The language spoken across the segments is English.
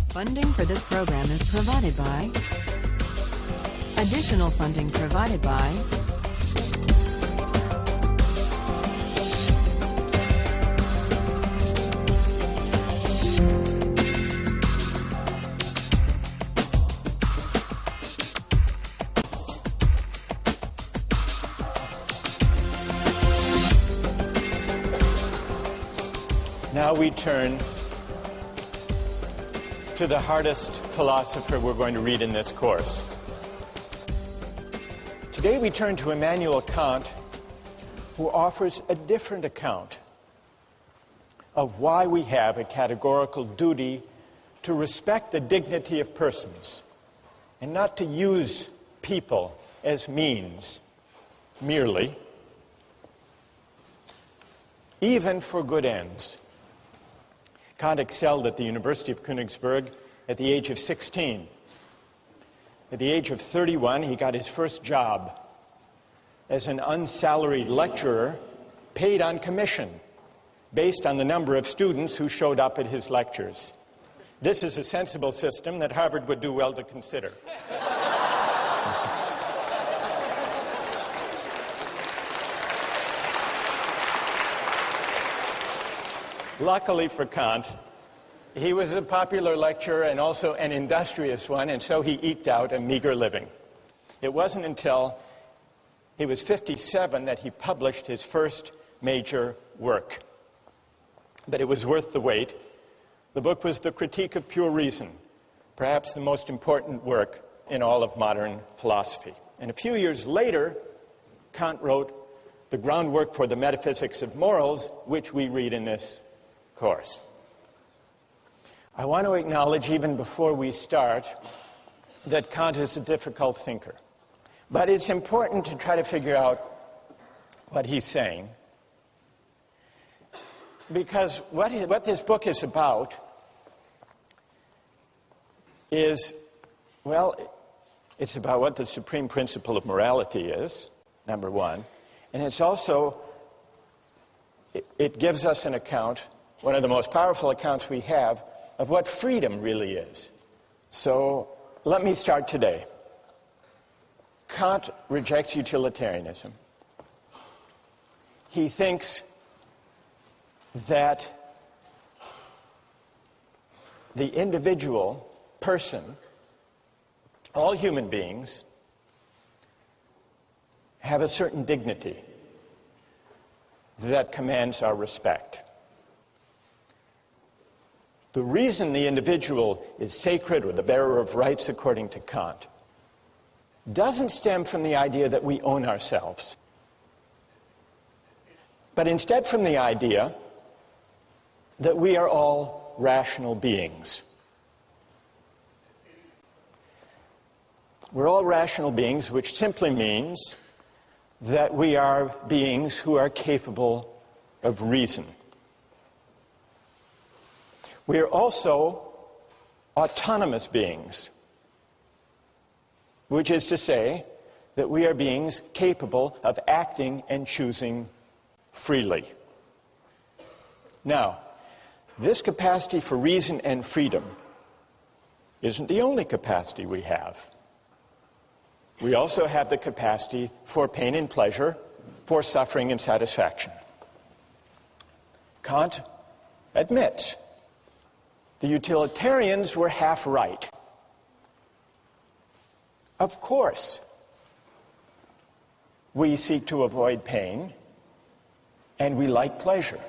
Funding for this program is provided by... Additional funding provided by... Now we turn to the hardest philosopher we're going to read in this course. Today we turn to Immanuel Kant, who offers a different account of why we have a categorical duty to respect the dignity of persons and not to use people as means merely, even for good ends. Kant excelled at the University of Königsberg at the age of 16. At the age of 31, he got his first job as an unsalaried lecturer paid on commission based on the number of students who showed up at his lectures. This is a sensible system that Harvard would do well to consider. Luckily for Kant, he was a popular lecturer and also an industrious one, and so he eked out a meager living. It wasn't until he was 57 that he published his first major work. But it was worth the wait. The book was The Critique of Pure Reason, perhaps the most important work in all of modern philosophy. And a few years later, Kant wrote the groundwork for the metaphysics of morals, which we read in this course. I want to acknowledge, even before we start, that Kant is a difficult thinker. But it's important to try to figure out what he's saying, because what this book is about is, well, it's about what the supreme principle of morality is, number one, and it's also, it gives us an account, one of the most powerful accounts we have, of what freedom really is. So let me start today. Kant rejects utilitarianism. He thinks that the individual person, all human beings, have a certain dignity that commands our respect. The reason the individual is sacred, or the bearer of rights according to Kant, doesn't stem from the idea that we own ourselves, but instead from the idea that we are all rational beings. We're all rational beings, which simply means that we are beings who are capable of reason. We are also autonomous beings, which is to say that we are beings capable of acting and choosing freely. Now, this capacity for reason and freedom isn't the only capacity we have. We also have the capacity for pain and pleasure, for suffering and satisfaction. Kant admits the utilitarians were half right. Of course, we seek to avoid pain, and we like pleasure.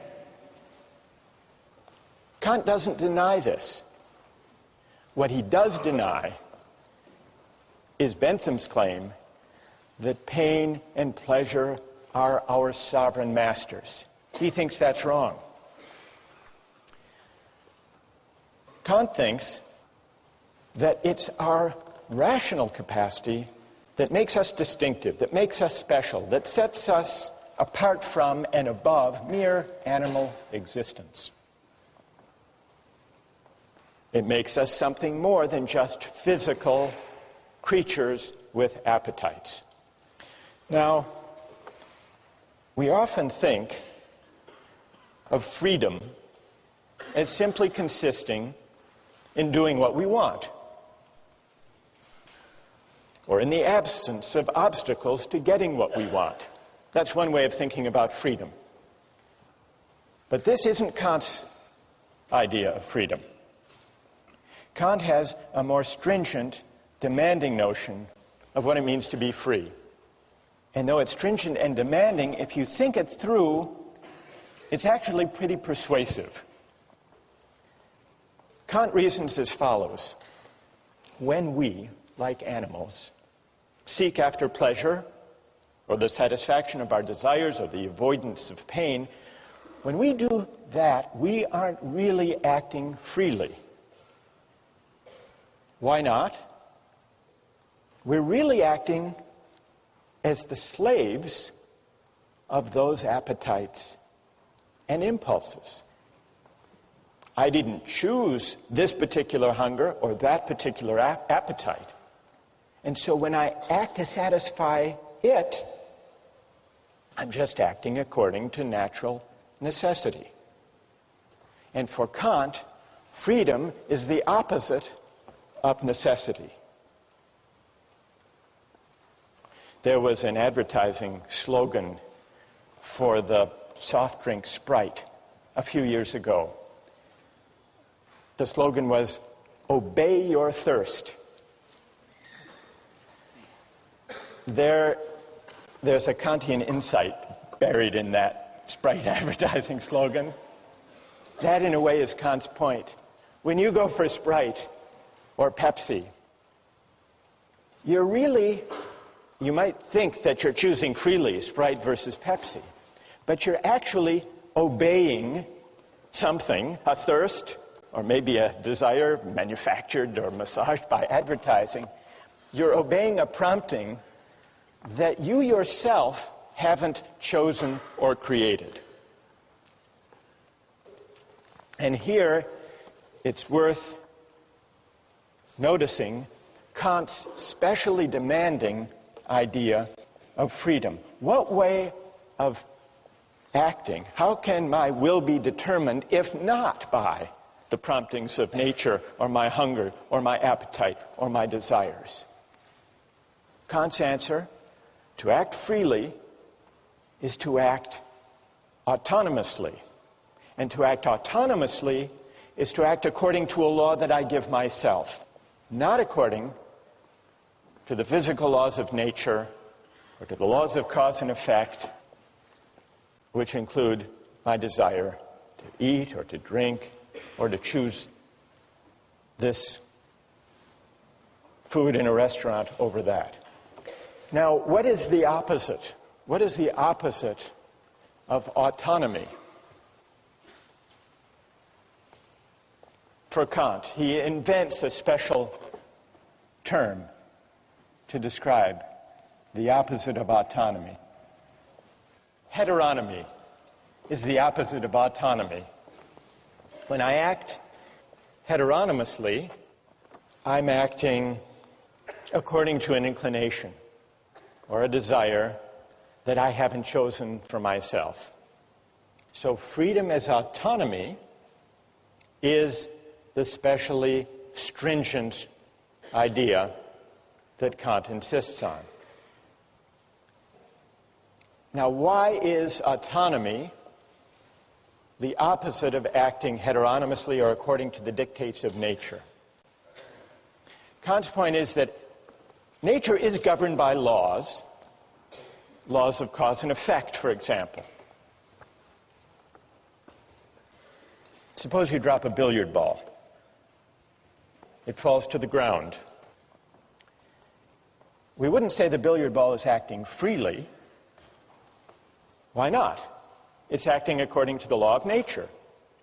Kant doesn't deny this. What he does deny is Bentham's claim that pain and pleasure are our sovereign masters. He thinks that's wrong. Kant thinks that it's our rational capacity that makes us distinctive, that makes us special, that sets us apart from and above mere animal existence. It makes us something more than just physical creatures with appetites. Now, we often think of freedom as simply consisting in doing what we want, or in the absence of obstacles to getting what we want. That's one way of thinking about freedom. But this isn't Kant's idea of freedom. Kant has a more stringent, demanding notion of what it means to be free. And though it's stringent and demanding, if you think it through, it's actually pretty persuasive. Kant reasons as follows. When we, like animals, seek after pleasure, or the satisfaction of our desires, or the avoidance of pain, when we do that, we aren't really acting freely. Why not? We're really acting as the slaves of those appetites and impulses. I didn't choose this particular hunger or that particular appetite. And so when I act to satisfy it, I'm just acting according to natural necessity. And for Kant, freedom is the opposite of necessity. There was an advertising slogan for the soft drink Sprite a few years ago. The slogan was, "Obey your thirst." There's a Kantian insight buried in that Sprite advertising slogan. That, in a way, is Kant's point. When you go for Sprite or Pepsi, you might think that you're choosing freely, Sprite versus Pepsi, but you're actually obeying something, a thirst, or maybe a desire manufactured or massaged by advertising. You're obeying a prompting that you yourself haven't chosen or created. And here, it's worth noticing Kant's specially demanding idea of freedom. What way of acting, how can my will be determined if not by the promptings of nature or my hunger or my appetite or my desires? Kant's answer, to act freely, is to act autonomously. And to act autonomously is to act according to a law that I give myself, not according to the physical laws of nature or to the laws of cause and effect, which include my desire to eat or to drink or to choose this food in a restaurant over that. Now, what is the opposite? What is the opposite of autonomy? For Kant, he invents a special term to describe the opposite of autonomy. Heteronomy is the opposite of autonomy. When I act heteronomously, I'm acting according to an inclination or a desire that I haven't chosen for myself. So freedom as autonomy is the specially stringent idea that Kant insists on. Now, why is autonomy the opposite of acting heteronomously or according to the dictates of nature? Kant's point is that nature is governed by laws of cause and effect, for example. Suppose you drop a billiard ball. It falls to the ground. We wouldn't say the billiard ball is acting freely. Why not? It's acting according to the law of nature,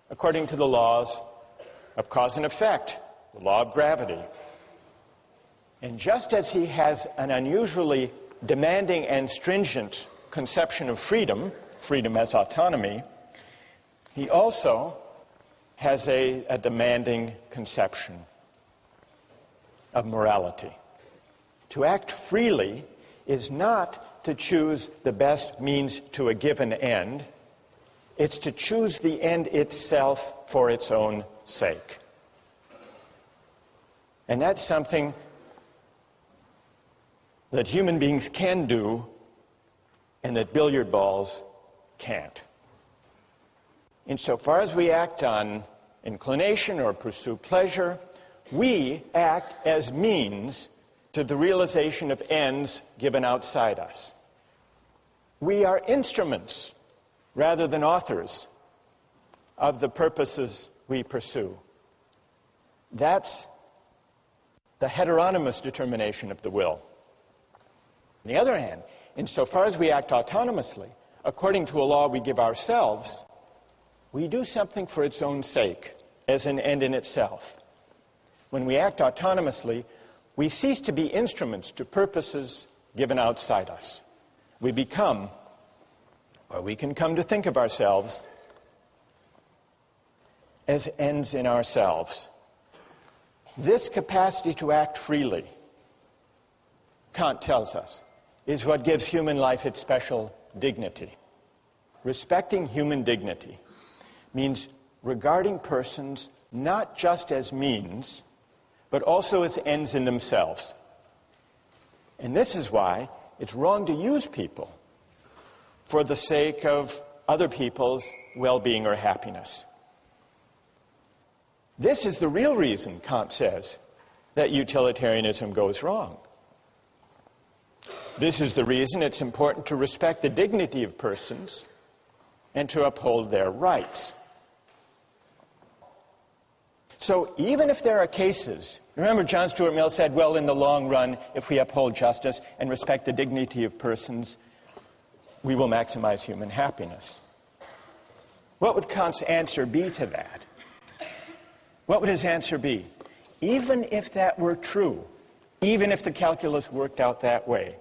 according to the laws of cause and effect, the law of gravity. And just as he has an unusually demanding and stringent conception of freedom, freedom as autonomy, he also has a demanding conception of morality. To act freely is not to choose the best means to a given end. It's to choose the end itself for its own sake. And that's something that human beings can do and that billiard balls can't. Insofar as we act on inclination or pursue pleasure, we act as means to the realization of ends given outside us. We are instruments rather than authors of the purposes we pursue. That's the heteronomous determination of the will. On the other hand, insofar as we act autonomously, according to a law we give ourselves, we do something for its own sake, as an end in itself. When we act autonomously, we cease to be instruments to purposes given outside us. We become, or we can come to think of ourselves, as ends in ourselves. This capacity to act freely, Kant tells us, is what gives human life its special dignity. Respecting human dignity means regarding persons not just as means, but also as ends in themselves. And this is why it's wrong to use people for the sake of other people's well-being or happiness. This is the real reason, Kant says, that utilitarianism goes wrong. This is the reason it's important to respect the dignity of persons and to uphold their rights. So even if there are cases, remember John Stuart Mill said, well, in the long run, if we uphold justice and respect the dignity of persons, we will maximize human happiness. What would Kant's answer be to that? What would his answer be? Even if that were true, even if the calculus worked out that way,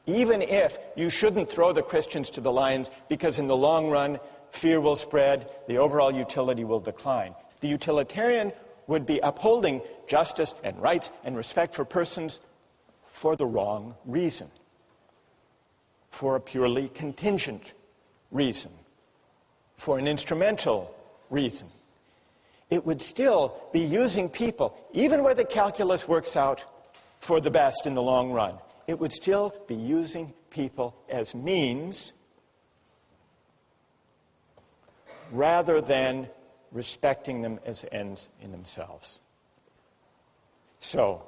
even if you shouldn't throw the Christians to the lions because in the long run, fear will spread, the overall utility will decline. The utilitarian would be upholding justice and rights and respect for persons for the wrong reason, for a purely contingent reason, for an instrumental reason. It would still be using people, even where the calculus works out for the best in the long run, it would still be using people as means rather than respecting them as ends in themselves. So,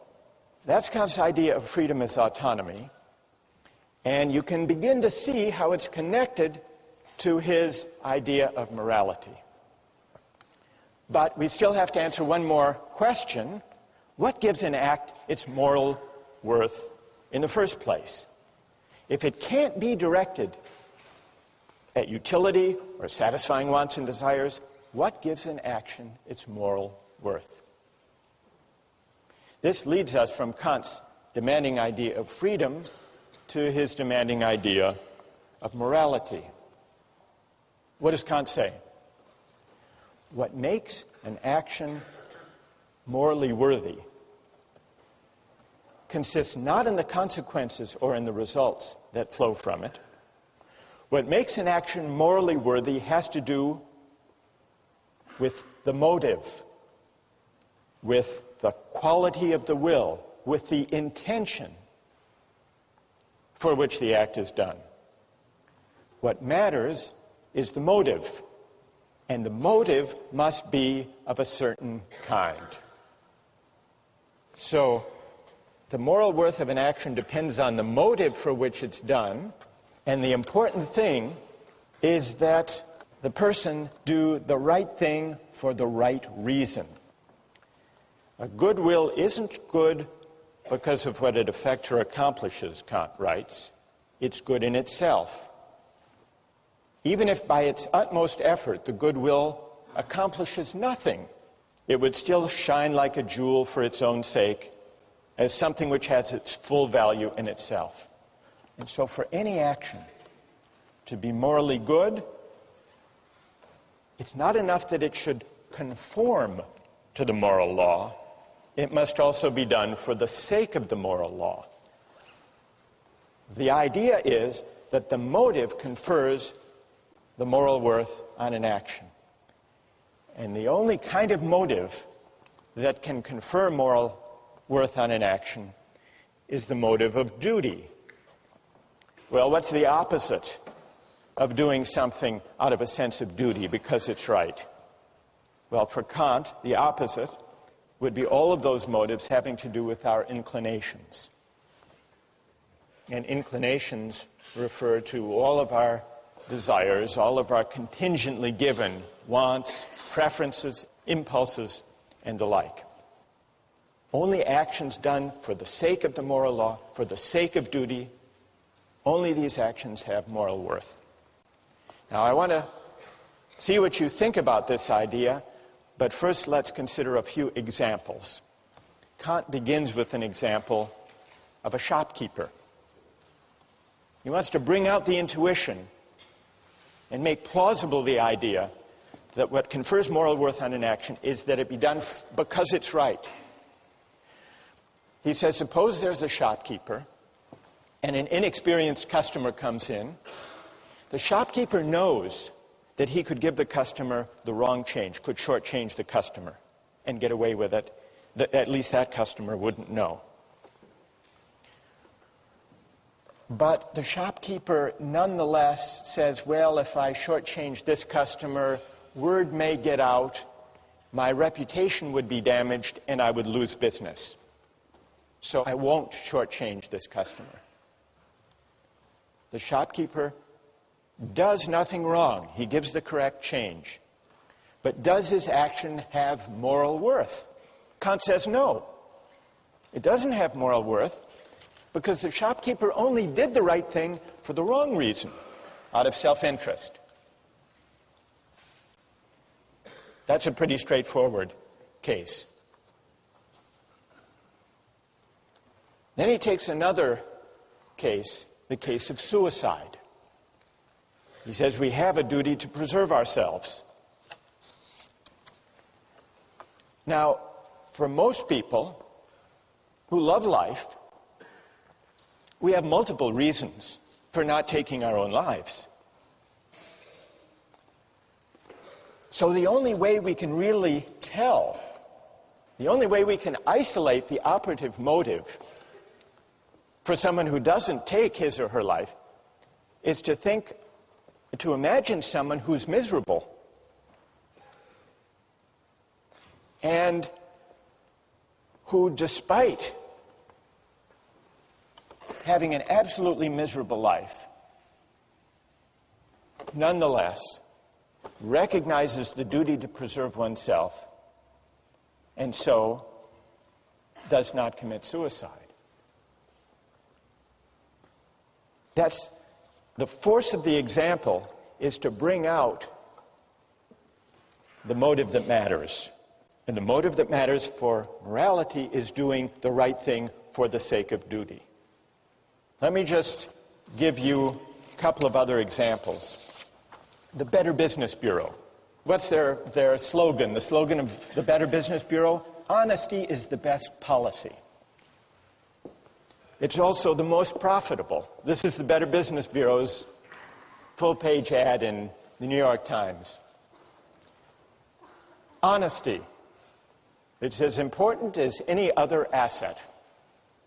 that's Kant's idea of freedom as autonomy, and you can begin to see how it's connected to his idea of morality. But we still have to answer one more question. What gives an act its moral worth in the first place? If it can't be directed at utility or satisfying wants and desires, what gives an action its moral worth? This leads us from Kant's demanding idea of freedom to his demanding idea of morality. What does Kant say? What makes an action morally worthy consists not in the consequences or in the results that flow from it. What makes an action morally worthy has to do with the motive, with the quality of the will, with the intention for which the act is done. What matters is the motive, and the motive must be of a certain kind. So, the moral worth of an action depends on the motive for which it's done, and the important thing is that the person do the right thing for the right reason. A good will isn't good because of what it affects or accomplishes, Kant writes. It's good in itself. Even if by its utmost effort the good will accomplishes nothing, it would still shine like a jewel for its own sake, as something which has its full value in itself. And so for any action to be morally good, it's not enough that it should conform to the moral law. It must also be done for the sake of the moral law. The idea is that the motive confers the moral worth on an action. And the only kind of motive that can confer moral worth on an action is the motive of duty. Well, what's the opposite of doing something out of a sense of duty because it's right? Well, for Kant, the opposite would be all of those motives having to do with our inclinations. And inclinations refer to all of our desires, all of our contingently given wants, preferences, impulses, and the like. Only actions done for the sake of the moral law, for the sake of duty, only these actions have moral worth. Now, I want to see what you think about this idea, but first let's consider a few examples. Kant begins with an example of a shopkeeper. He wants to bring out the intuition and make plausible the idea that what confers moral worth on an action is that it be done because it's right. He says, suppose there's a shopkeeper and an inexperienced customer comes in. The shopkeeper knows that he could give the customer the wrong change, could shortchange the customer and get away with it, that at least that customer wouldn't know. But the shopkeeper nonetheless says, well, if I shortchange this customer, word may get out, my reputation would be damaged, and I would lose business. So I won't shortchange this customer. The shopkeeper does nothing wrong. He gives the correct change. But does his action have moral worth? Kant says no. It doesn't have moral worth because the shopkeeper only did the right thing for the wrong reason, out of self-interest. That's a pretty straightforward case. Then he takes another case, the case of suicide. He says we have a duty to preserve ourselves. Now, for most people who love life, we have multiple reasons for not taking our own lives. So the only way we can really tell, the only way we can isolate the operative motive for someone who doesn't take his or her life is to imagine someone who's miserable and who, despite having an absolutely miserable life, nonetheless recognizes the duty to preserve oneself and so does not commit suicide. That's the force of the example, is to bring out the motive that matters. And the motive that matters for morality is doing the right thing for the sake of duty. Let me just give you a couple of other examples. The Better Business Bureau. What's their slogan? The slogan of the Better Business Bureau? Honesty is the best policy. It's also the most profitable. This is the Better Business Bureau's full-page ad in the New York Times. Honesty. It's as important as any other asset,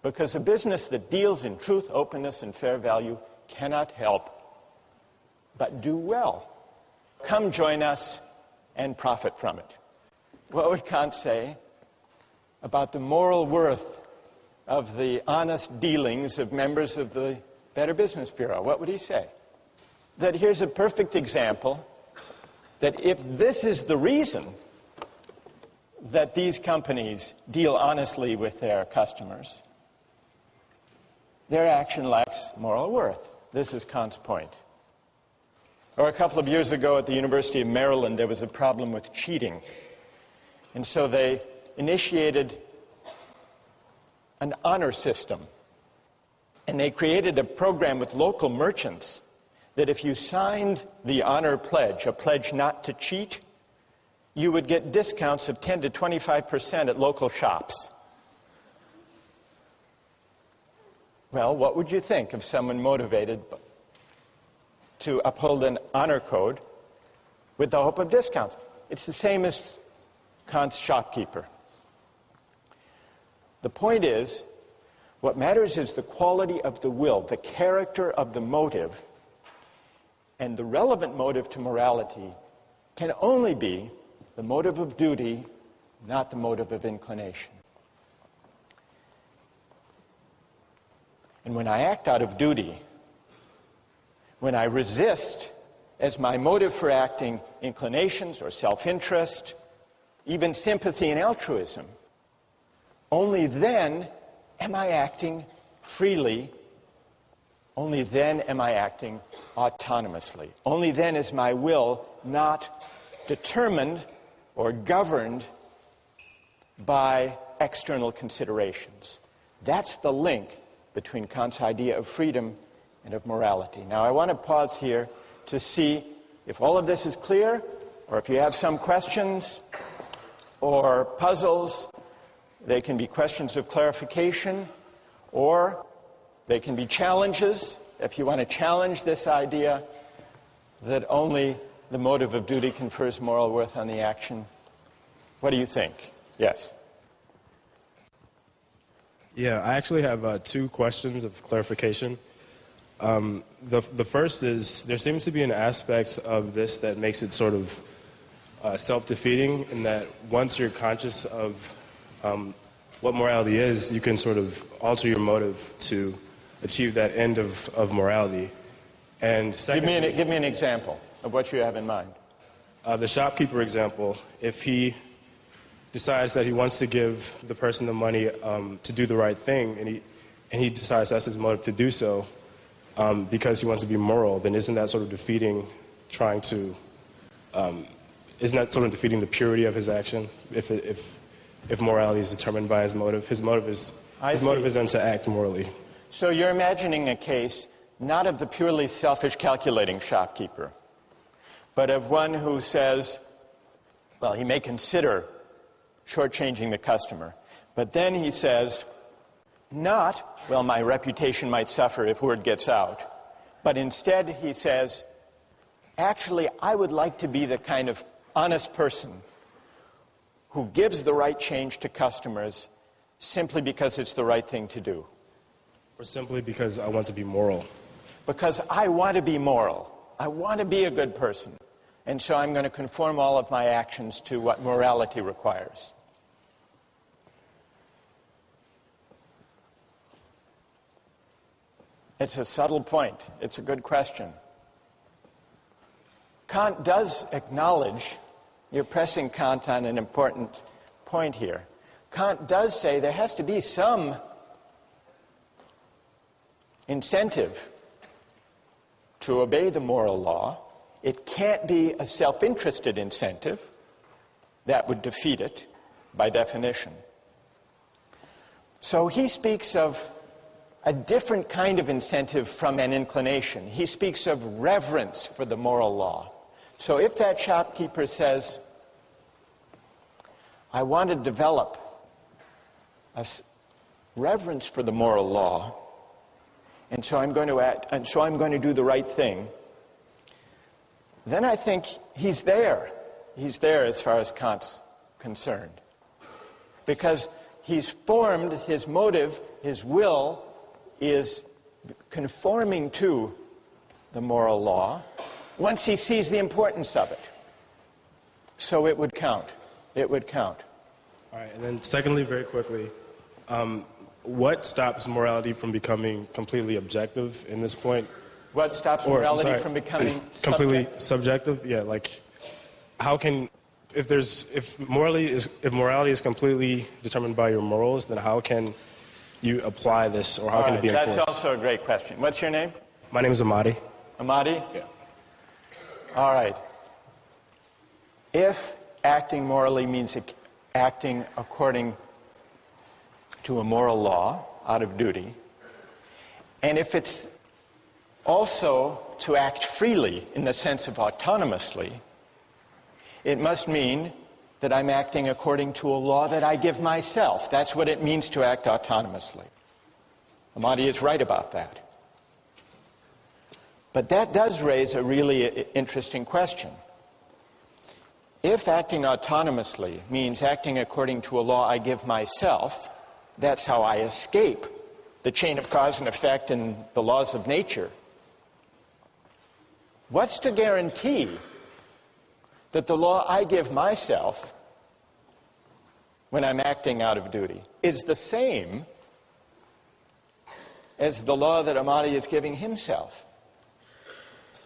because a business that deals in truth, openness, and fair value cannot help but do well. Come join us and profit from it. What would Kant say about the moral worth of the honest dealings of members of the Better Business Bureau? What would he say? That here's a perfect example that if this is the reason that these companies deal honestly with their customers, their action lacks moral worth. This is Kant's point. Or a couple of years ago at the University of Maryland, there was a problem with cheating. And so they initiated an honor system. And they created a program with local merchants that if you signed the honor pledge, a pledge not to cheat, you would get discounts of 10 to 25% at local shops. Well, what would you think of someone motivated to uphold an honor code with the hope of discounts? It's the same as Kant's shopkeeper. The point is, what matters is the quality of the will, the character of the motive, and the relevant motive to morality can only be the motive of duty, not the motive of inclination. And when I act out of duty, when I resist as my motive for acting inclinations or self-interest, even sympathy and altruism, only then am I acting freely. Only then am I acting autonomously. Only then is my will not determined or governed by external considerations. That's the link between Kant's idea of freedom and of morality. Now, I want to pause here to see if all of this is clear, or if you have some questions or puzzles. They can be questions of clarification, or they can be challenges, if you want to challenge this idea that only the motive of duty confers moral worth on the action. What do you think? Yes? Yeah, I actually have two questions of clarification. The first is, there seems to be an aspect of this that makes it sort of self-defeating, in that once you're conscious of what morality is, you can sort of alter your motive to achieve that end of morality. And secondly, give me an example of what you have in mind. The shopkeeper example, if he decides that he wants to give the person the money to do the right thing, and he decides that's his motive to do so because he wants to be moral, then isn't that sort of defeating isn't that sort of defeating the purity of his action if morality is determined by his motive? His motive is then to act morally. So you're imagining a case not of the purely selfish calculating shopkeeper, but of one who says, well, he may consider shortchanging the customer, but then he says, not, well, my reputation might suffer if word gets out, but instead he says, actually, I would like to be the kind of honest person who gives the right change to customers simply because it's the right thing to do. Or simply because I want to be moral. Because I want to be moral. I want to be a good person. And so I'm going to conform all of my actions to what morality requires. It's a subtle point. It's a good question. Kant does acknowledge, you're pressing Kant on an important point here. Kant does say there has to be some incentive to obey the moral law. It can't be a self-interested incentive. That would defeat it by definition. So he speaks of a different kind of incentive from an inclination. He speaks of reverence for the moral law. So if that shopkeeper says, I want to develop a reverence for the moral law, and so I'm going to act, and so I'm going to do the right thing, then I think he's there. He's there as far as Kant's concerned. Because he's formed his motive, his will is conforming to the moral law once he sees the importance of it. So it would count. It would count. All right, and then secondly, very quickly, what stops morality from becoming completely objective in this point? What stops morality from becoming completely subjective? Yeah, like how can, if morality is completely determined by your morals, then how can you apply this, or how can it be enforced? That's also a great question. What's your name? My name is Amadi. Amadi? Yeah. All right. If acting morally means acting according to a moral law out of duty, and if it's also to act freely in the sense of autonomously, it must mean that I'm acting according to a law that I give myself. That's what it means to act autonomously. Amadi is right about that. But that does raise a really interesting question. If acting autonomously means acting according to a law I give myself, That's how I escape the chain of cause and effect and the laws of nature. What's to guarantee that the law I give myself when I'm acting out of duty is the same as the law that Amadi is giving himself,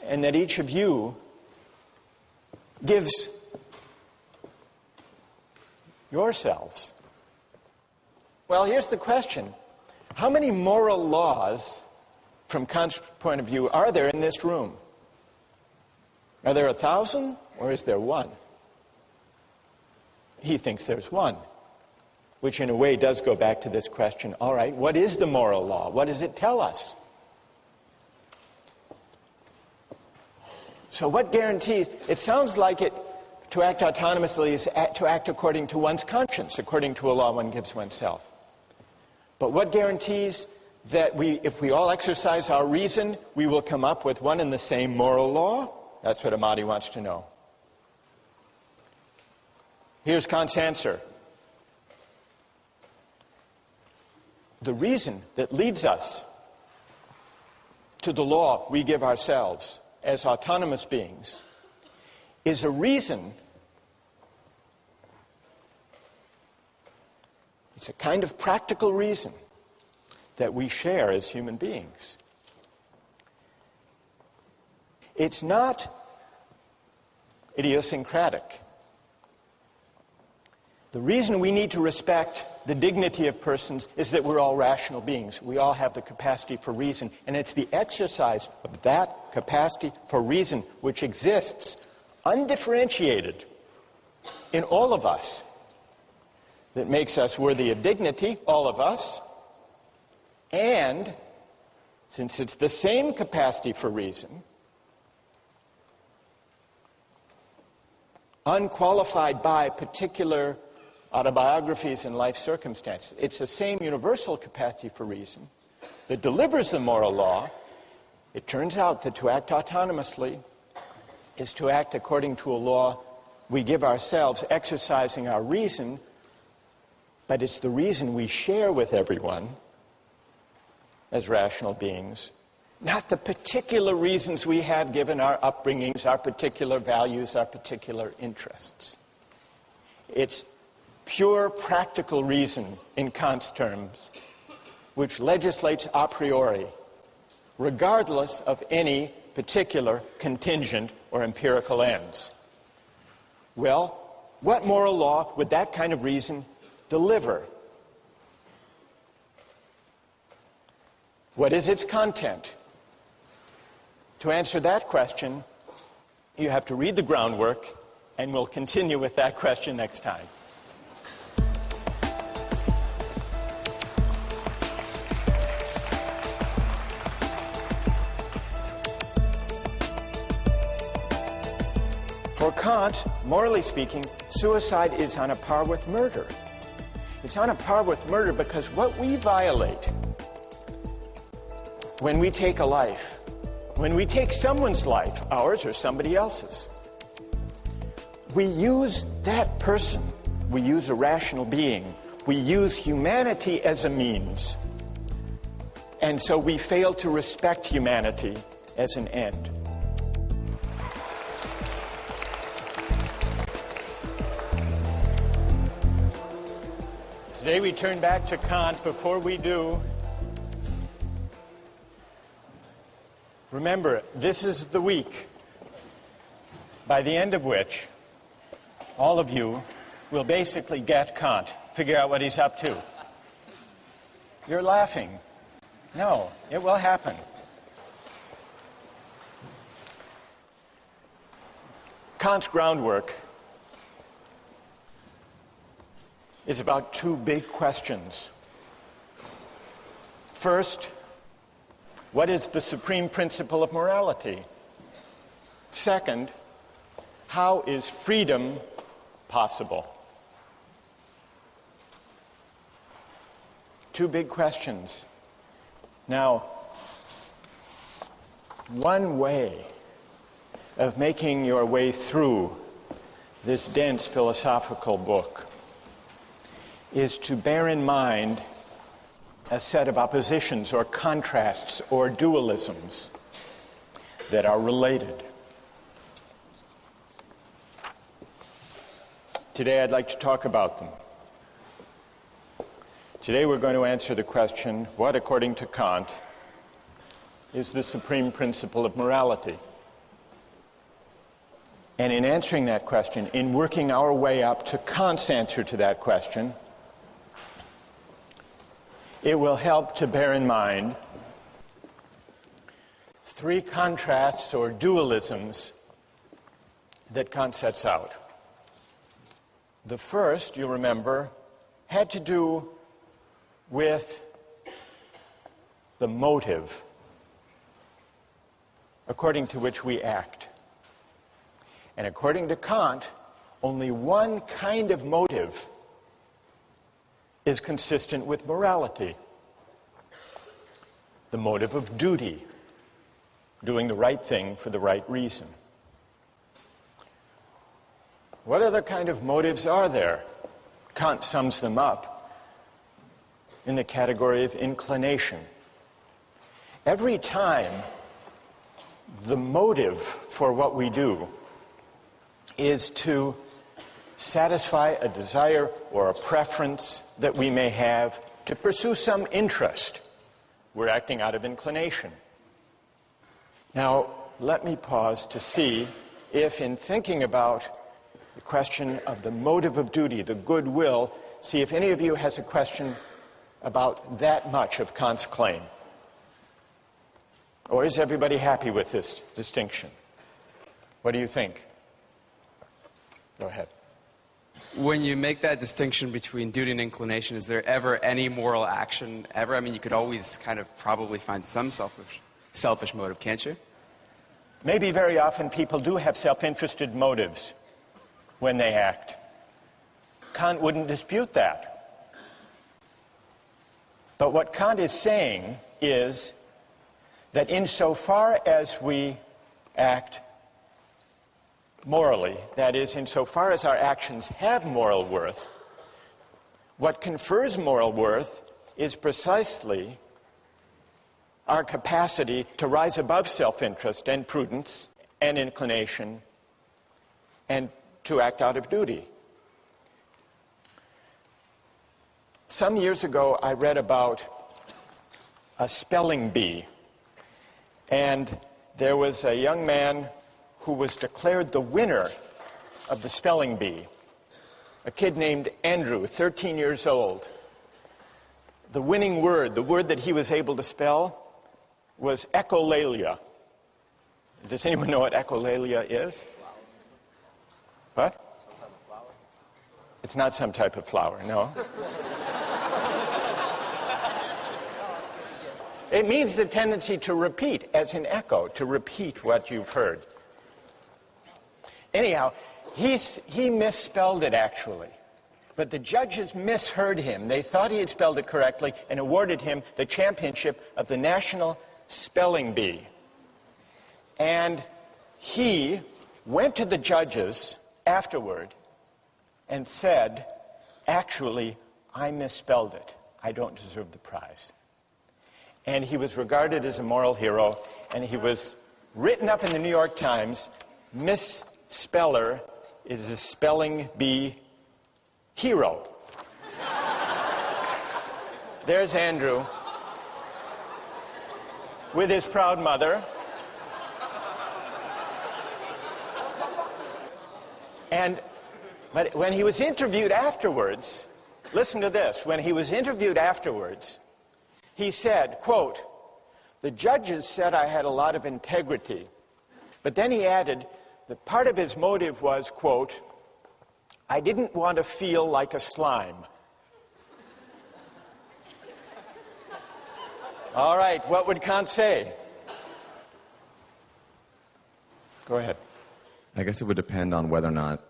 and that each of you gives yourselves? Well, here's the question. How many moral laws, from Kant's point of view, are there in this room? Are there 1,000, or is there one? He thinks there's one, which in a way does go back to this question, all right, what is the moral law? What does it tell us? So what guarantees? It sounds like it, to act autonomously is to act according to one's conscience, according to a law one gives oneself. But what guarantees that if we all exercise our reason, we will come up with one and the same moral law? That's what Amadi wants to know. Here's Kant's answer. The reason that leads us to the law we give ourselves as autonomous beings is a reason, it's a kind of practical reason that we share as human beings. It's not idiosyncratic. The reason we need to respect the dignity of persons is that we're all rational beings. We all have the capacity for reason, and it's the exercise of that capacity for reason which exists undifferentiated in all of us that makes us worthy of dignity, all of us. And since it's the same capacity for reason, unqualified by particular autobiographies and life circumstances, it's the same universal capacity for reason that delivers the moral law. It turns out that to act autonomously is to act according to a law we give ourselves, exercising our reason, but it's the reason we share with everyone as rational beings, not the particular reasons we have given our upbringings, our particular values, our particular interests. It's pure practical reason, in Kant's terms, which legislates a priori, regardless of any particular contingent or empirical ends. Well, what moral law would that kind of reason deliver? What is its content? To answer that question, you have to read the groundwork, and we'll continue with that question next time. For Kant, morally speaking, suicide is on a par with murder. It's on a par with murder because what we violate when we take a life, when we take someone's life, ours or somebody else's, we use that person, we use a rational being, we use humanity as a means. And so we fail to respect humanity as an end. Today we turn back to Kant. Before we do, remember, this is the week by the end of which all of you will basically get Kant, figure out what he's up to. You're laughing. No, it will happen. Kant's groundwork is about two big questions. First, what is the supreme principle of morality? Second, how is freedom possible? Two big questions. Now, one way of making your way through this dense philosophical book is to bear in mind a set of oppositions or contrasts or dualisms that are related. Today I'd like to talk about them. Today we're going to answer the question, what, according to Kant, is the supreme principle of morality? And in answering that question, in working our way up to Kant's answer to that question, it will help to bear in mind three contrasts or dualisms that Kant sets out. The first, you remember, had to do with the motive according to which we act. And according to Kant, only one kind of motive is consistent with morality. The motive of duty, doing the right thing for the right reason. What other kind of motives are there? Kant sums them up in the category of inclination. Every time the motive for what we do is to satisfy a desire or a preference that we may have to pursue some interest, we're acting out of inclination. Now, let me pause to see if, in thinking about the question of the motive of duty, the goodwill, see if any of you has a question about that much of Kant's claim. Or is everybody happy with this distinction? What do you think? Go ahead. When you make that distinction between duty and inclination, is there ever any moral action ever? I mean, you could always kind of probably find some selfish motive, can't you? Maybe very often people do have self-interested motives when they act. Kant wouldn't dispute that. But what Kant is saying is that insofar as we act morally, that is, insofar as our actions have moral worth, what confers moral worth is precisely our capacity to rise above self-interest and prudence and inclination and to act out of duty. Some years ago, I read about a spelling bee, and there was a young man who was declared the winner of the spelling bee, a kid named Andrew, 13 years old. The winning word, the word that he was able to spell, was echolalia. Does anyone know what echolalia is? What? Some type of flower? It's not some type of flower, no. It means the tendency to repeat, as in echo, to repeat what you've heard. Anyhow, he misspelled it, actually. But the judges misheard him. They thought he had spelled it correctly and awarded him the championship of the National Spelling Bee. And he went to the judges afterward and said, actually, I misspelled it. I don't deserve the prize. And he was regarded as a moral hero, and he was written up in the New York Times, Misspeller is a spelling bee hero. There's Andrew with his proud mother. But when he was interviewed afterwards, listen to this, when he was interviewed afterwards, he said, quote, "The judges said I had a lot of integrity." But then he added that part of his motive was, quote, "I didn't want to feel like a slime." All right, what would Kant say? Go ahead. I guess it would depend on whether or not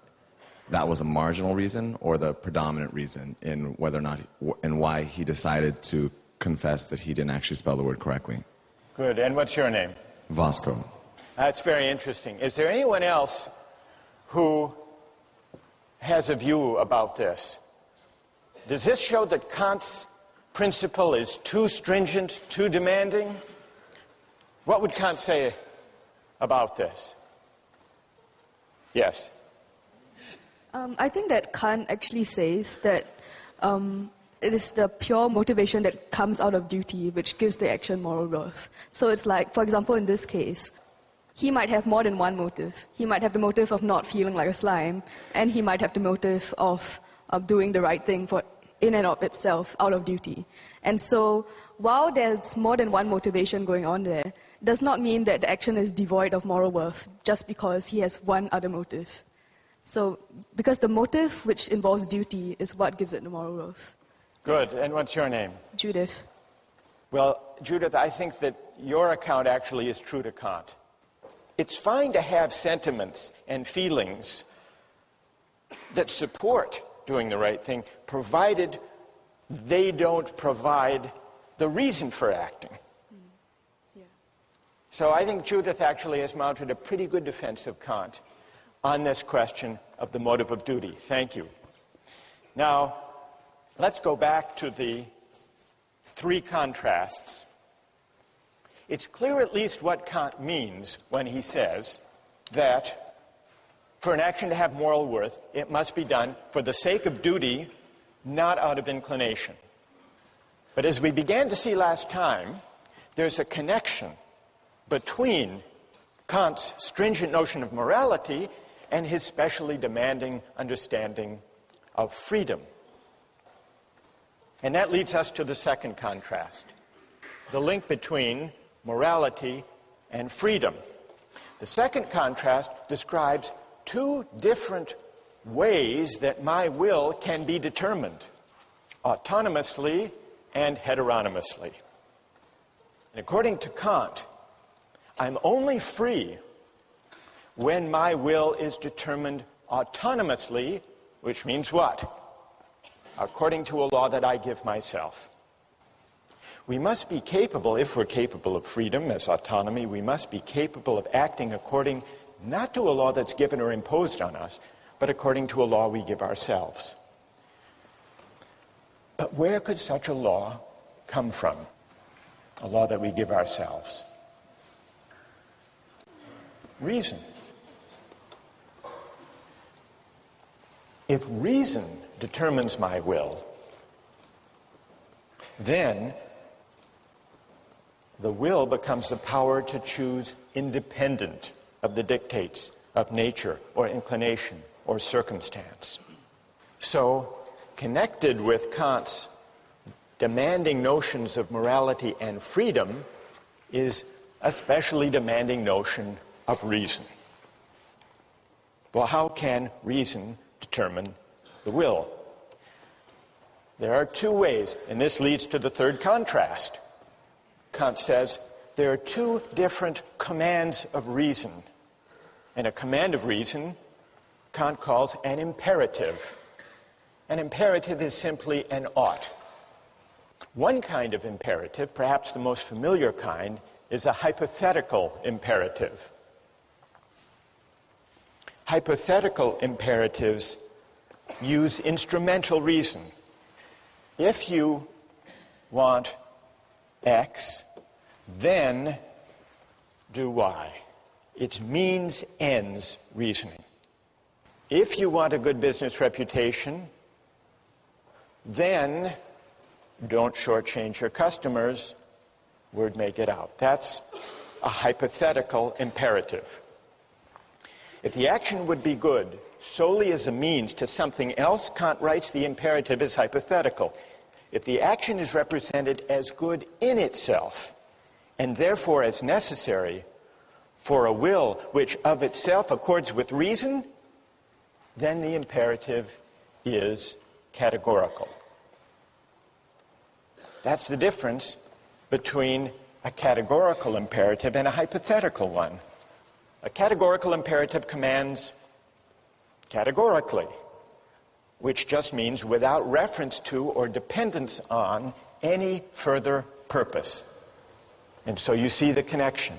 that was a marginal reason or the predominant reason in whether or not and why he decided to confess that he didn't actually spell the word correctly. Good. And what's your name? Vasco. That's very interesting. Is there anyone else who has a view about this? Does this show that Kant's principle is too stringent, too demanding? What would Kant say about this? Yes. I think that Kant actually says that it is the pure motivation that comes out of duty which gives the action moral worth. So it's like, for example, in this case, he might have more than one motive. He might have the motive of not feeling like a slime, and he might have the motive of doing the right thing for in and of itself, out of duty. And so, while there's more than one motivation going on there, does not mean that the action is devoid of moral worth just because he has one other motive. So, because the motive which involves duty is what gives it the moral worth. Good. And what's your name? Judith. Well, Judith, I think that your account actually is true to Kant. It's fine to have sentiments and feelings that support doing the right thing, provided they don't provide the reason for acting. Yeah. So I think Judith actually has mounted a pretty good defense of Kant on this question of the motive of duty. Thank you. Now, let's go back to the three contrasts. It's clear at least what Kant means when he says that for an action to have moral worth, it must be done for the sake of duty, not out of inclination. But as we began to see last time, there's a connection between Kant's stringent notion of morality and his specially demanding understanding of freedom. And that leads us to the second contrast, the link between morality and freedom. The second contrast describes two different ways that my will can be determined, autonomously and heteronomously. And according to Kant, I'm only free when my will is determined autonomously, which means what? According to a law that I give myself. We must be capable, if we're capable of freedom as autonomy, we must be capable of acting according not to a law that's given or imposed on us, but according to a law we give ourselves. But where could such a law come from? A law that we give ourselves? Reason. If reason determines my will, then the will becomes the power to choose independent of the dictates of nature or inclination or circumstance. So, connected with Kant's demanding notions of morality and freedom is a specially demanding notion of reason. Well, how can reason determine the will? There are two ways, and this leads to the third contrast. Kant says there are two different commands of reason. And a command of reason, Kant calls an imperative. An imperative is simply an ought. One kind of imperative, perhaps the most familiar kind, is a hypothetical imperative. Hypothetical imperatives use instrumental reason. If you want X, then do Y. It's means ends reasoning. If you want a good business reputation, then don't shortchange your customers, word may get out. That's a hypothetical imperative. If the action would be good solely as a means to something else, Kant writes the imperative is hypothetical. If the action is represented as good in itself, and therefore as necessary for a will which of itself accords with reason, then the imperative is categorical. That's the difference between a categorical imperative and a hypothetical one. A categorical imperative commands categorically, which just means without reference to or dependence on any further purpose. And so you see the connection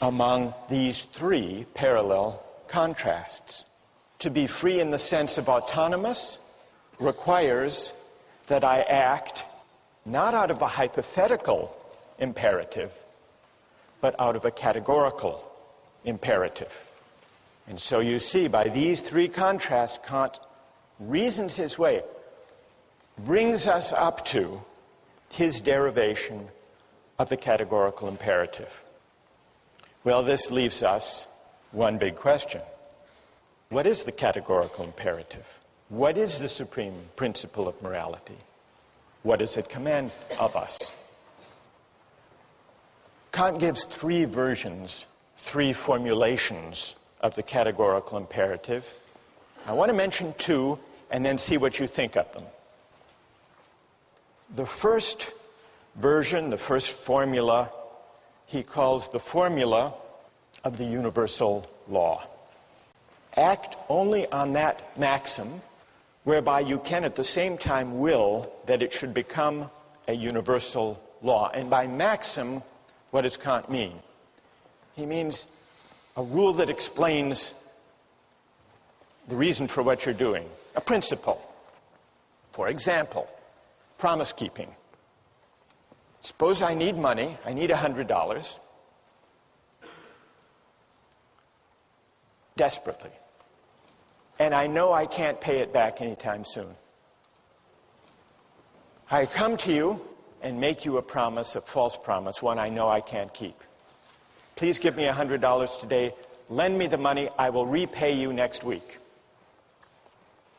among these three parallel contrasts. To be free in the sense of autonomous, requires that I act not out of a hypothetical imperative, but out of a categorical imperative. And so you see, by these three contrasts, Kant reasons his way, brings us up to his derivation of the categorical imperative. Well, this leaves us one big question. What is the categorical imperative? What is the supreme principle of morality? What does it command of us? Kant gives three versions, three formulations of the categorical imperative. I want to mention two and then see what you think of them. The first version, the first formula, he calls the formula of the universal law. Act only on that maxim whereby you can at the same time will that it should become a universal law. And by maxim, what does Kant mean? He means a rule that explains the reason for what you're doing, a principle. For example, promise keeping. Suppose I need money, I need $100, desperately. And I know I can't pay it back anytime soon. I come to you and make you a promise, a false promise, one I know I can't keep. Please give me $100 today, lend me the money, I will repay you next week.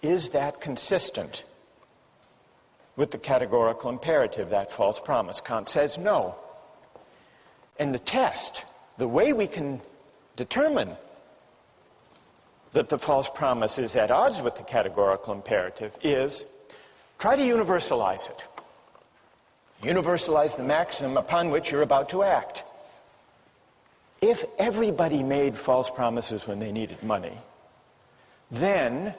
Is that consistent with the categorical imperative, that false promise? Kant says no. And the test, the way we can determine that the false promise is at odds with the categorical imperative is try to universalize it. Universalize the maxim upon which you're about to act. If everybody made false promises when they needed money, then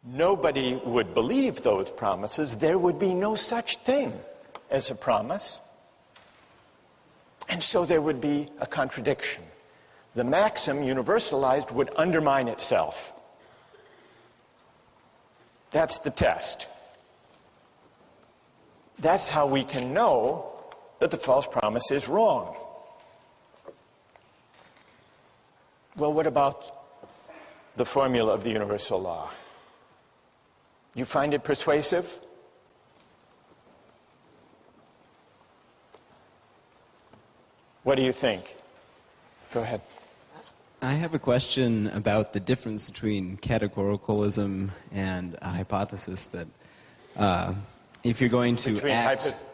nobody would believe those promises. There would be no such thing as a promise. And so there would be a contradiction. The maxim, universalized, would undermine itself. That's the test. That's how we can know that the false promise is wrong. Well, what about the formula of the universal law? You find it persuasive? What do you think? Go ahead. I have a question about the difference between categoricalism and a hypothesis that if you're going to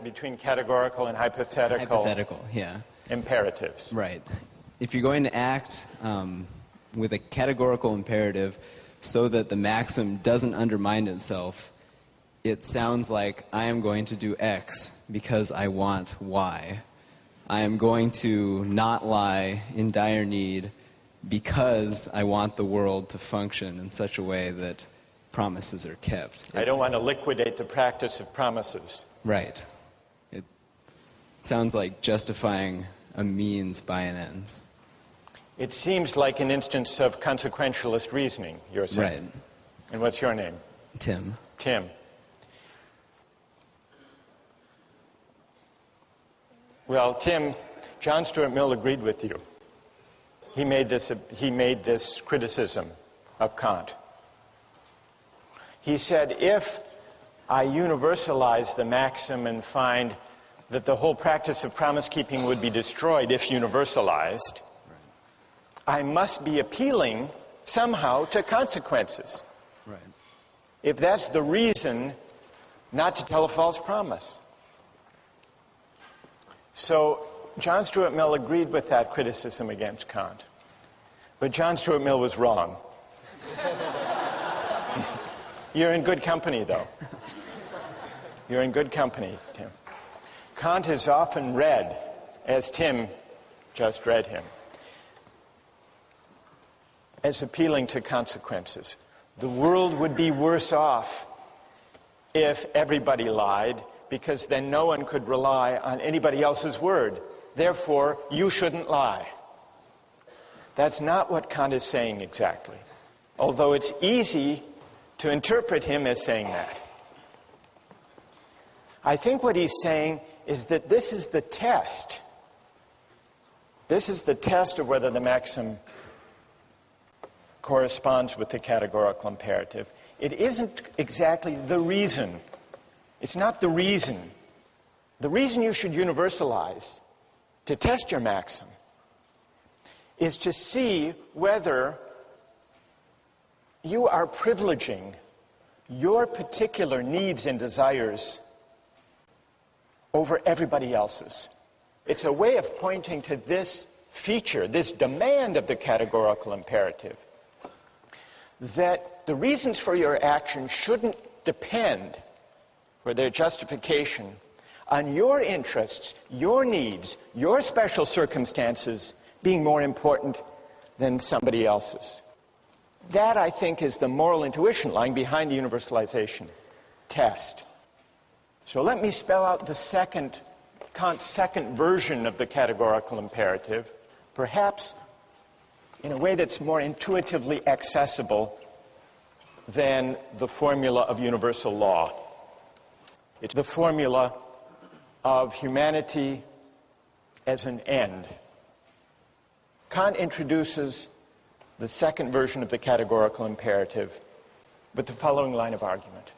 between categorical and hypothetical yeah. imperatives. Right. If you're going to act with a categorical imperative so that the maxim doesn't undermine itself, it sounds like I am going to do X because I want Y. I am going to not lie in dire need because I want the world to function in such a way that promises are kept. I don't want to liquidate the practice of promises. Right. It sounds like justifying a means by an end. It seems like an instance of consequentialist reasoning, you're saying. Right. And what's your name? Tim. Tim. Well, Tim, John Stuart Mill agreed with you. He made this criticism of Kant. He said, if I universalize the maxim and find that the whole practice of promise-keeping would be destroyed if universalized, I must be appealing somehow to consequences. Right. If that's the reason not to tell a false promise. So John Stuart Mill agreed with that criticism against Kant. But John Stuart Mill was wrong. You're in good company, though. You're in good company, Tim. Kant is often read, as Tim just read him, as appealing to consequences. The world would be worse off if everybody lied, because then no one could rely on anybody else's word. Therefore, you shouldn't lie. That's not what Kant is saying exactly. Although it's easy to interpret him as saying that. I think what he's saying is that this is the test. This is the test of whether the maxim corresponds with the categorical imperative. It isn't exactly the reason. It's not the reason. The reason you should universalize to test your maxim is to see whether you are privileging your particular needs and desires over everybody else's. It's a way of pointing to this feature, this demand of the categorical imperative, that the reasons for your action shouldn't depend, for their justification, on your interests, your needs, your special circumstances being more important than somebody else's. That, I think, is the moral intuition lying behind the universalization test. So let me spell out Kant's second version of the categorical imperative, perhaps in a way that's more intuitively accessible than the formula of universal law. It's the formula of humanity as an end. Kant introduces the second version of the categorical imperative with the following line of argument.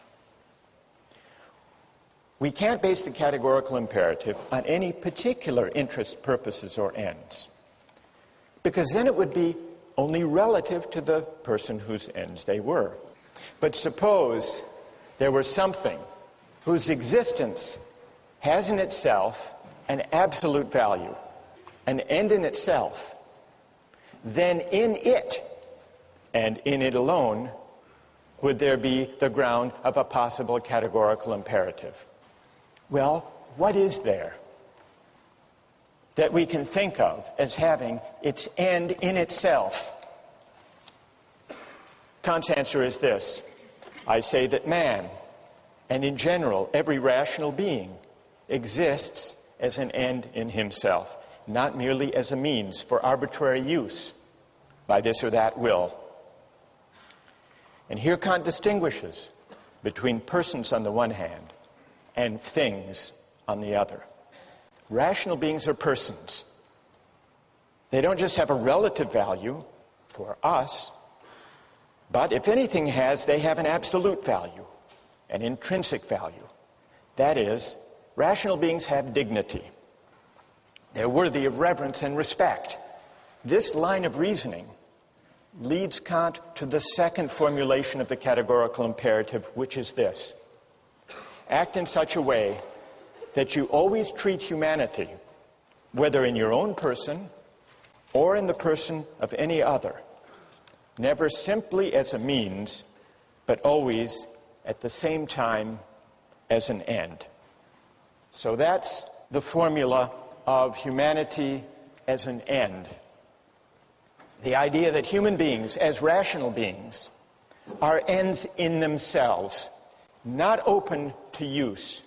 We can't base the categorical imperative on any particular interests, purposes, or ends, because then it would be only relative to the person whose ends they were. But suppose there were something whose existence has in itself an absolute value, an end in itself, then in it, and in it alone, would there be the ground of a possible categorical imperative. Well, what is there that we can think of as having its end in itself? Kant's answer is this. I say that man, and in general every rational being, exists as an end in himself, not merely as a means for arbitrary use by this or that will. And here Kant distinguishes between persons on the one hand and things on the other. Rational beings are persons. They don't just have a relative value for us, but if anything they have an absolute value, an intrinsic value. That is, rational beings have dignity. They're worthy of reverence and respect. This line of reasoning leads Kant to the second formulation of the categorical imperative, which is this. Act in such a way that you always treat humanity, whether in your own person or in the person of any other, never simply as a means, but always at the same time as an end. So that's the formula of humanity as an end. The idea that human beings, as rational beings, are ends in themselves, not open to use,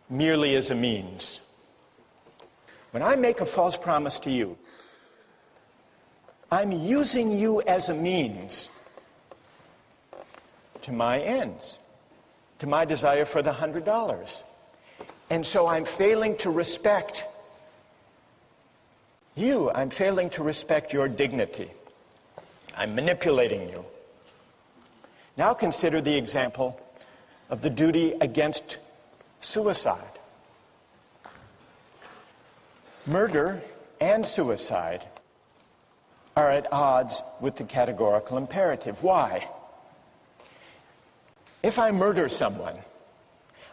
merely as a means. When I make a false promise to you, I'm using you as a means to my ends, to my desire for the $100. And so I'm failing to respect you. I'm failing to respect your dignity. I'm manipulating you. Now consider the example of the duty against suicide. Murder and suicide are at odds with the categorical imperative. Why? If I murder someone,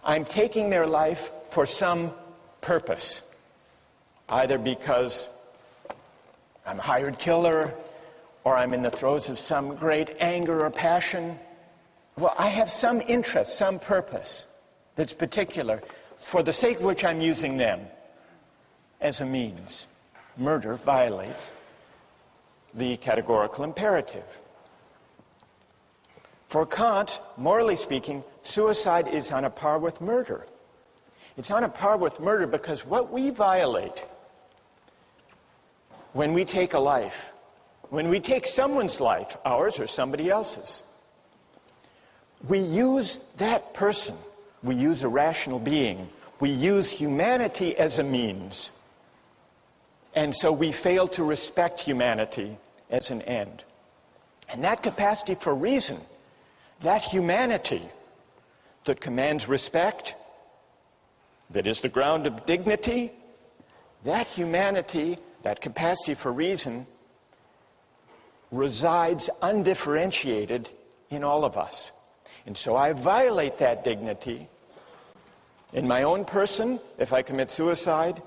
I'm taking their life for some purpose, either because I'm a hired killer or I'm in the throes of some great anger or passion. Well, I have some interest, some purpose that's particular, for the sake of which I'm using them as a means. Murder violates the categorical imperative. For Kant, morally speaking, suicide is on a par with murder. It's on a par with murder because what we violate when we take a life, when we take someone's life, ours or somebody else's, we use that person, we use a rational being, we use humanity as a means. And so we fail to respect humanity as an end. And that capacity for reason, that humanity that commands respect, that is the ground of dignity, that humanity, that capacity for reason, resides undifferentiated in all of us. And so I violate that dignity in my own person if I commit suicide,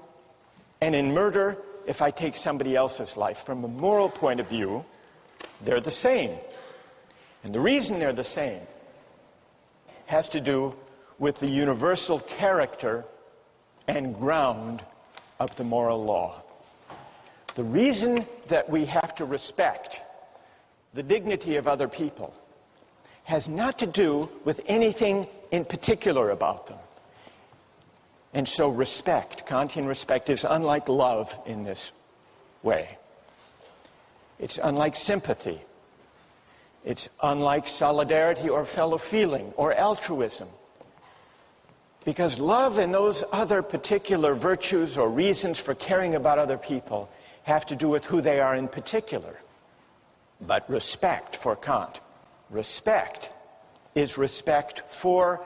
and in murder if I take somebody else's life. From a moral point of view, they're the same. And the reason they're the same has to do with the universal character and ground of the moral law. The reason that we have to respect the dignity of other people has not to do with anything in particular about them. And so respect, Kantian respect, is unlike love in this way. It's unlike sympathy. It's unlike solidarity or fellow feeling or altruism. Because love and those other particular virtues or reasons for caring about other people have to do with who they are in particular. But respect for Kant, respect is respect for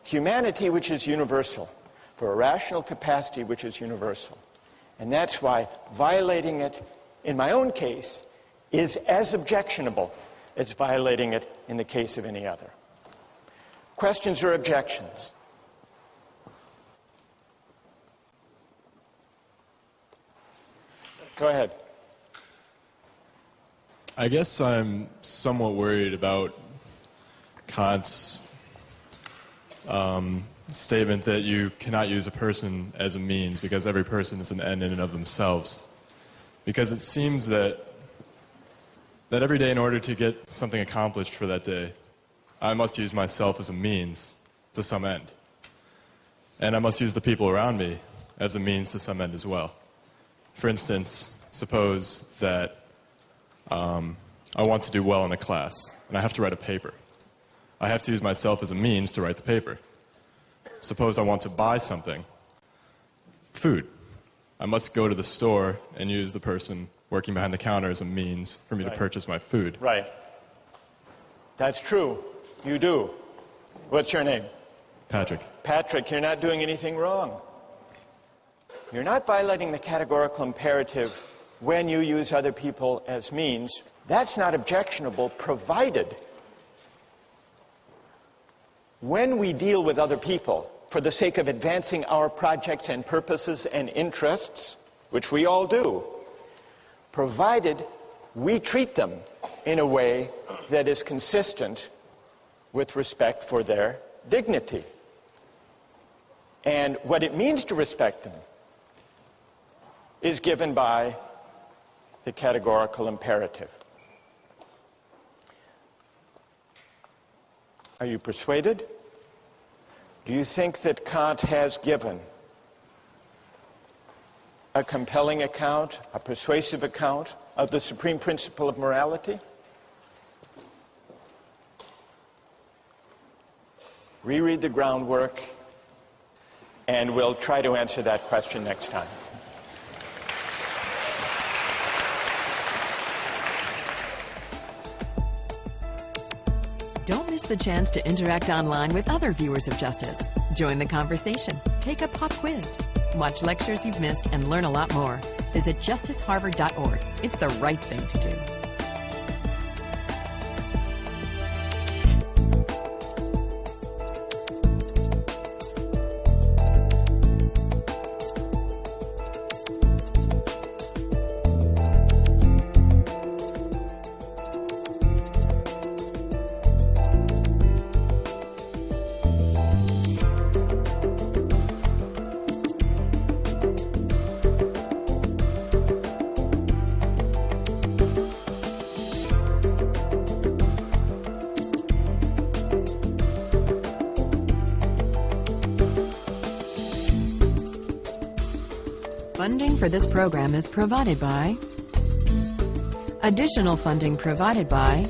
humanity, which is universal, for a rational capacity which is universal. And that's why violating it, in my own case, is as objectionable as violating it in the case of any other. Questions or objections? Go ahead. I guess I'm somewhat worried about Kant's statement that you cannot use a person as a means because every person is an end in and of themselves. Because it seems that every day, in order to get something accomplished for that day, I must use myself as a means to some end. And I must use the people around me as a means to some end as well. For instance, suppose that I want to do well in a class, and I have to write a paper. I have to use myself as a means to write the paper. Suppose I want to buy something, food. I must go to the store and use the person working behind the counter as a means for me to purchase my food. Right. That's true. You do. What's your name? Patrick. Patrick, you're not doing anything wrong. You're not violating the categorical imperative when you use other people as means. That's not objectionable, provided when we deal with other people for the sake of advancing our projects and purposes and interests, which we all do, provided we treat them in a way that is consistent with respect for their dignity. And what it means to respect them is given by the categorical imperative. Are you persuaded? Do you think that Kant has given a compelling account, a persuasive account of the supreme principle of morality? Reread the groundwork, and we'll try to answer that question next time. Don't miss the chance to interact online with other viewers of Justice. Join the conversation, take a pop quiz, watch lectures you've missed, and learn a lot more. Visit justiceharvard.org. It's the right thing to do. Funding for this program is provided by... Additional funding provided by